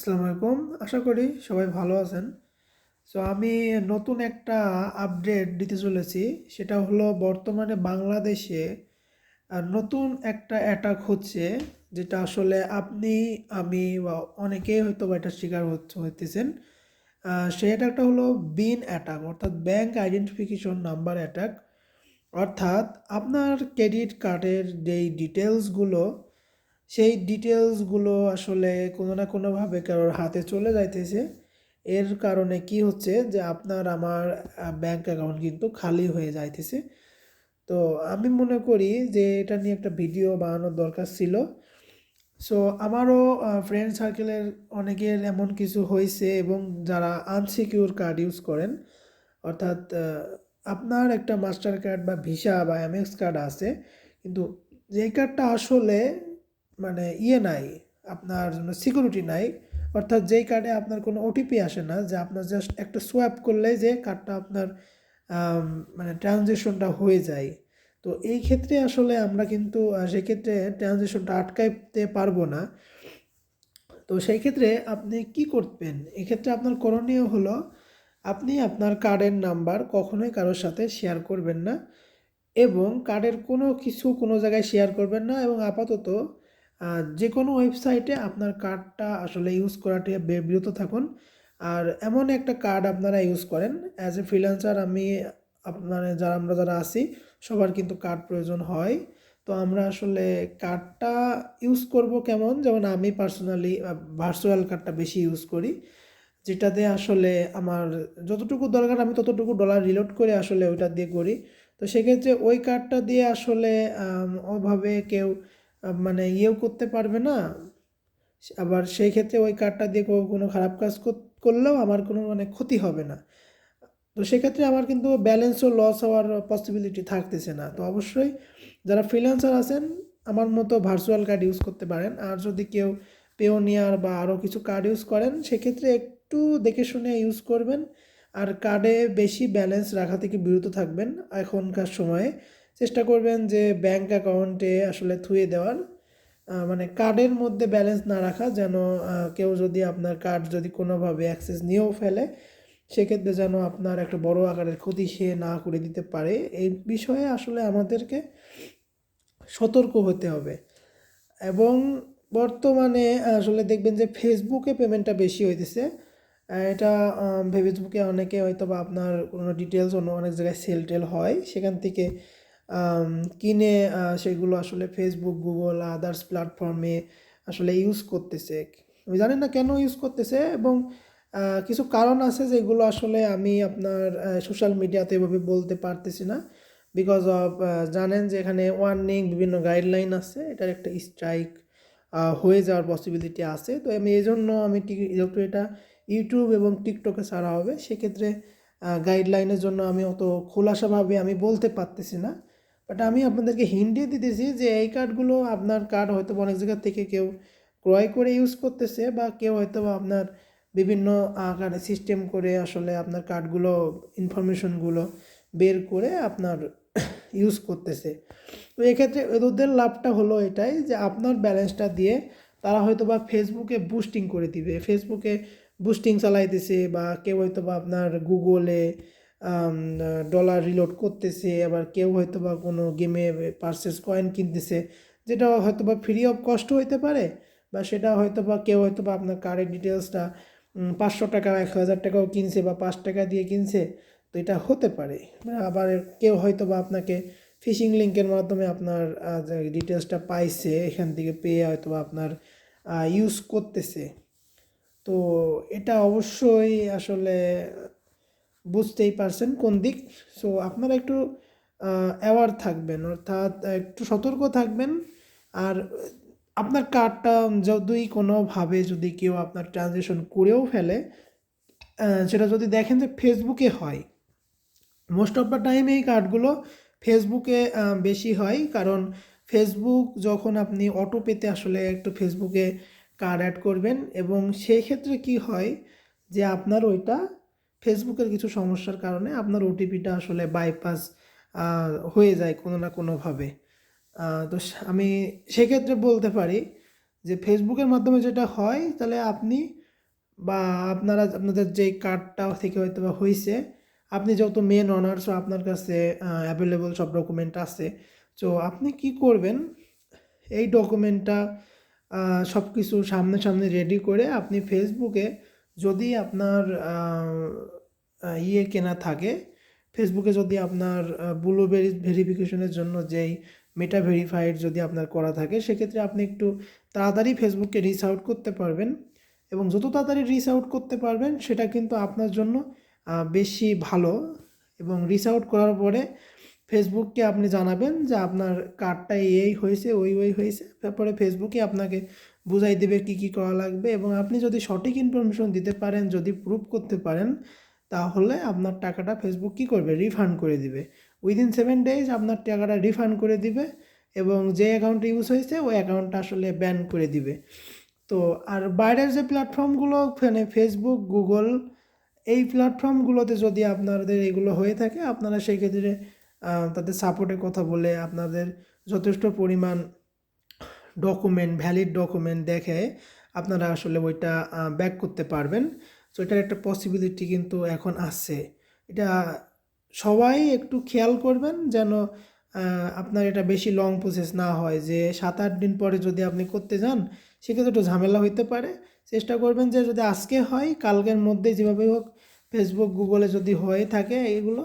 আসসালামু আলাইকুম। আশা করি সবাই ভালো আছেন। সো আমি নতুন একটা আপডেট দিতে চলেছি। সেটা হলো বর্তমানে বাংলাদেশে নতুন একটা অ্যাটাক হচ্ছে, যেটা আসলে আপনি, আমি বা অনেকেই হয়তোবা এটার শিকার হইতেছেন। সেই অ্যাটাকটা হলো বিন অ্যাটাক, অর্থাৎ ব্যাংক আইডেন্টিফিকেশন নাম্বার অ্যাটাক। অর্থাৎ আপনার ক্রেডিট কার্ডের যেই ডিটেলসগুলো, সেই ডিটেলসগুলো আসলে কোনো না কোনোভাবে কারোর হাতে চলে যাইতেছে। এর কারণে কি হচ্ছে যে আপনার আমার ব্যাংক অ্যাকাউন্ট কিন্তু খালি হয়ে যাইতেছে। তো আমি মনে করি যে এটা নিয়ে একটা ভিডিও বানানোর দরকার ছিল। সো আমারও ফ্রেন্ড সার্কেলের অনেকের এমন কিছু হয়েছে, এবং যারা আনসিকিউর কার্ড ইউজ করেন, অর্থাৎ আপনার একটা মাস্টার কার্ড বা ভিসা বা এমএক্স কার্ড আছে, কিন্তু যেই কার্ডটা আসলে মানে নাই, আপনার জন্য সিকিউরিটি নাই। অর্থাৎ যেই কার্ডে আপনার কোনো ওটিপি আসে না, যে আপনার জাস্ট একটা সোয়াইপ করলে যে কার্ডটা আপনার মানে ট্রানজ্যাকশনটা হয়ে যায়। তো এই ক্ষেত্রে আসলে আমরা কিন্তু সেক্ষেত্রে ট্রানজ্যাকশনটা আটকাইতে পারবো না। তো সেই ক্ষেত্রে আপনি কি করবেন? এক্ষেত্রে আপনার করণীয় হলো, আপনি আপনার কার্ডের নাম্বার কখনোই কারোর সাথে শেয়ার করবেন না, এবং কার্ডের কোনো কিছু কোনো জায়গায় শেয়ার করবেন না, এবং আপাতত যে কোনো ওয়েবসাইটে আপনার কার্ডটা আসলে ইউজ করাটা বিরত থাকুন। আর এমন একটা কার্ড আপনারা ইউজ করেন। অ্যাজ এ ফ্রিল্যান্সার আমি মানে যারা আছি, সবার কিন্তু কার্ড প্রয়োজন হয়। তো আমরা আসলে কার্ডটা ইউজ করব কেমন, যেমন আমি পার্সোনালি ভার্চুয়াল কার্ডটা বেশি ইউজ করি, যেটাতে আসলে আমার যতটুকু দরকার আমি ততটুকু ডলার রিলোড করে আসলে ওইটা দিয়ে করি। তো সেক্ষেত্রে ওই কার্ডটা দিয়ে আসলে ওভাবে কেউ মানে ইয়েও করতে পারবে না। আবার সেই ক্ষেত্রে ওই কার্ডটা দিয়ে কোনো খারাপ কাজ করলেও আমার কোনো মানে ক্ষতি হবে না। তো সেক্ষেত্রে আমার কিন্তু ব্যালেন্সও লস হওয়ার পসিবিলিটি থাকতেছে না। তো অবশ্যই যারা ফ্রিল্যান্সার আছেন, আমার মতো ভার্চুয়াল কার্ড ইউজ করতে পারেন। আর যদি কেউ পেওনিয়ার বা আরও কিছু কার্ড ইউজ করেন, সেক্ষেত্রে একটু দেখে শুনে ইউজ করবেন। আর কার্ডে বেশি ব্যালেন্স রাখা থেকে বিরত থাকবেন। এখনকার সময়ে চেষ্টা করবেন যে ব্যাংক অ্যাকাউন্টে আসলে থুয়ে দেওয়ার, মানে কার্ডের মধ্যে ব্যালেন্স না রাখা, যেন কেউ যদি আপনার কার্ড যদি কোনোভাবে অ্যাক্সেস নিয়েও ফেলে, সেক্ষেত্রে যেন আপনার একটা বড় আকারের ক্ষতি সে না করে দিতে পারে। এই বিষয়ে আসলে আমাদেরকে সতর্ক হতে হবে। এবং বর্তমানে আসলে দেখবেন যে ফেসবুকে পেমেন্টটা বেশি হইতেছে। এটা ফেসবুকে অনেকে হয়তো বা আপনার কোনো ডিটেলস অন্য অনেক জায়গায় সেল টেল হয়, সেখান থেকে কিনে সেগুলো আসলে ফেসবুক, গুগল, আদার্স প্ল্যাটফর্মে আসলে ইউজ করতেছে। আমি জানি না কেন ইউজ করতেছে, এবং কিছু কারণ আছে যেগুলো আসলে আমি আপনার সোশ্যাল মিডিয়াতে এভাবে বলতে পারতেছি না। বিকজ অফ জানেন যে এখানে ওয়ার্নিং বিভিন্ন গাইডলাইন আছে, এটার একটা স্ট্রাইক হয়ে যাওয়ার পসিবিলিটি আছে। তো আমি এই জন্য আমি যেহেতু এটা ইউটিউব এবং টিকটকে ছাড়া হবে, সেক্ষেত্রে গাইডলাইনের জন্য আমি অত খোলাসাভাবে আমি বলতে পারতেছি না। বাট আমি আপনাদেরকে হিন্ট দিয়ে দিতেছি যে এই কার্ডগুলো, আপনার কার্ড হয়তো অনেক জায়গা থেকে কেউ ক্রয় করে ইউজ করতেছে, বা কেউ হয়তো বা আপনার বিভিন্ন আকারে সিস্টেম করে আসলে আপনার কার্ডগুলো ইনফরমেশনগুলো বের করে আপনার ইউজ করতেছে। তো এক্ষেত্রে ওদের লাভটা হলো এটাই যে আপনার ব্যালেন্সটা দিয়ে তারা হয়তো বা ফেসবুকে বুস্টিং করে দিবে, ফেসবুকে বুস্টিং চালাইতেছে, বা কেউ হয়তো বা আপনার গুগলে ডলার রিলোড করতেছে, আবার কেউ হয়তো বা কোনো গেমে পার্সেস কয়েন কিনতেছে, যেটা হয়তো বা ফ্রি অফ কস্ট হইতে পারে, বা সেটা হয়তো বা কেউ হয়তো বা আপনার কার্ডের ডিটেলসটা 500 টাকা 1000 টাকাও কিনছে, বা 5 টাকা দিয়ে কিনছে। তো এটা হতে পারে। আবার কেউ হয়তো বা আপনাকে ফিশিং লিঙ্কের মাধ্যমে আপনার ডিটেলসটা পাইছে, এখান থেকে পেয়ে হয়তো বা আপনার ইউজ করতেছে। তো এটা অবশ্যই আসলে বুঝতেই পারছেন কোন দিক। সো আপনারা একটু অ্যাওয়ার থাকবেন, অর্থাৎ একটু সতর্ক থাকবেন। আর আপনার কার্ডটা যদি কোনোভাবে যদি কেউ আপনার ট্রানজ্যাকশন করেও ফেলে, সেটা যদি দেখেন যে ফেসবুকে হয়, মোস্ট অফ দ্য টাইম এই কার্ডগুলো ফেসবুকে বেশি হয়। কারণ ফেসবুক যখন আপনি অটো পেতে আসলে একটু ফেসবুকে কার্ড অ্যাড করবেন, এবং সেই ক্ষেত্রে কি হয় যে আপনার ওইটা ফেসবুকের কিছু সমস্যার কারণে আপনার ওটিপিটা আসলে বাইপাস হয়ে যায় কোনো না কোনোভাবে। তো আমি সেক্ষেত্রে বলতে পারি যে ফেসবুকের মাধ্যমে যেটা হয়, তাহলে আপনি বা আপনাদের যেই কার্ডটা থেকে হয়তো বা হয়েছে, আপনি যেহেতু মেন অনার, সো আপনার কাছে অ্যাভেলেবল সব ডকুমেন্ট আছে। সো আপনি কি করবেন, এই ডকুমেন্টটা সব কিছু সামনে সামনে রেডি করে আপনি ফেসবুকে, যদি আপনার ইয়ে কেনা থাকে, ফেসবুকে যদি আপনার ব্লুবেরি ভেরিফিকেশনের জন্য যেই মেটা ভেরিফাইড যদি আপনার করা থাকে, সেক্ষেত্রে আপনি একটু তাড়াতাড়ি ফেসবুককে রিচ আউট করতে পারবেন। এবং যত তাড়াতাড়ি রিচ আউট করতে পারবেন সেটা কিন্তু আপনার জন্য বেশি ভালো। এবং রিচ আউট করার পরে ফেসবুককে আপনি জানাবেন যে আপনার কার্ডটা এই হয়েছে, ওই হয়েছে। তারপরে ফেসবুকে আপনাকে বুঝাই দেবে কি কি করা লাগবে, এবং আপনি যদি সঠিক ইনফরমেশন দিতে পারেন, যদি প্রুভ করতে পারেন, তাহলে আপনার টাকাটা ফেসবুক কী করবে, রিফান্ড করে দিবে। উইদিন 7 ডেজ আপনার টাকাটা রিফান্ড করে দিবে, এবং যে অ্যাকাউন্টটা ইউজ হয়েছে ওই অ্যাকাউন্টটা আসলে ব্যান করে দিবে। তো আর বাইরের যে প্ল্যাটফর্মগুলো, মানে ফেসবুক, গুগল, এই প্ল্যাটফর্মগুলোতে যদি আপনাদের এগুলো হয়ে থাকে, আপনারা সেই ক্ষেত্রে তাদের সাপোর্টে কথা বলে আপনাদের যথেষ্ট পরিমাণ ডকুমেন্ট, ভ্যালিড ডকুমেন্ট দেখে আপনারা আসলে ওইটা ব্যাক করতে পারবেন। সো এটার একটা পসিবিলিটি কিন্তু এখন আছে। এটা সবাই একটু খেয়াল করবেন যেন আপনার এটা বেশি লং প্রসেস না হয়, যে 7-8 দিন পরে যদি আপনি করতে যান সেক্ষেত্রে একটু ঝামেলা হইতে পারে। চেষ্টা করবেন যে যদি আজকে হয়, কালকের মধ্যে যেভাবে হোক ফেসবুক, গুগলে যদি হয়ে থাকে এইগুলো,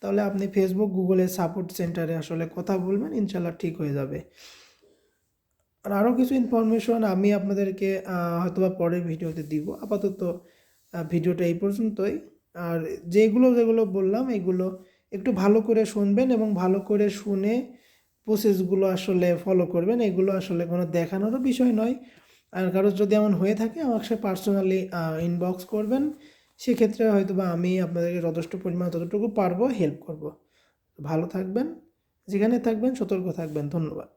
তাহলে আপনি ফেসবুক, গুগলের সাপোর্ট সেন্টারে আসলে কথা বলবেন, ইনশাল্লাহ ঠিক হয়ে যাবে। আর আরও কিছু ইনফরমেশন আমি আপনাদেরকে হয়তোবা পরের ভিডিওতে দিব। আপাতত ভিডিওটা এই পর্যন্তই। আর যেগুলো বললাম এগুলো একটু ভালো করে শুনবেন, এবং ভালো করে শুনে প্রসেসগুলো আসলে ফলো করবেন। এগুলো আসলে কোনো দেখানোরও বিষয় নয়। আর কারোর যদি এমন হয়ে থাকে আমাকে পার্সোনালি ইনবক্স করবেন, সেক্ষেত্রে হয়তোবা আমি আপনাদেরকে যথেষ্ট পরিমাণ যতটুকু পারবো হেল্প করব। ভালো থাকবেন, যেখানে থাকবেন সতর্ক থাকবেন। ধন্যবাদ।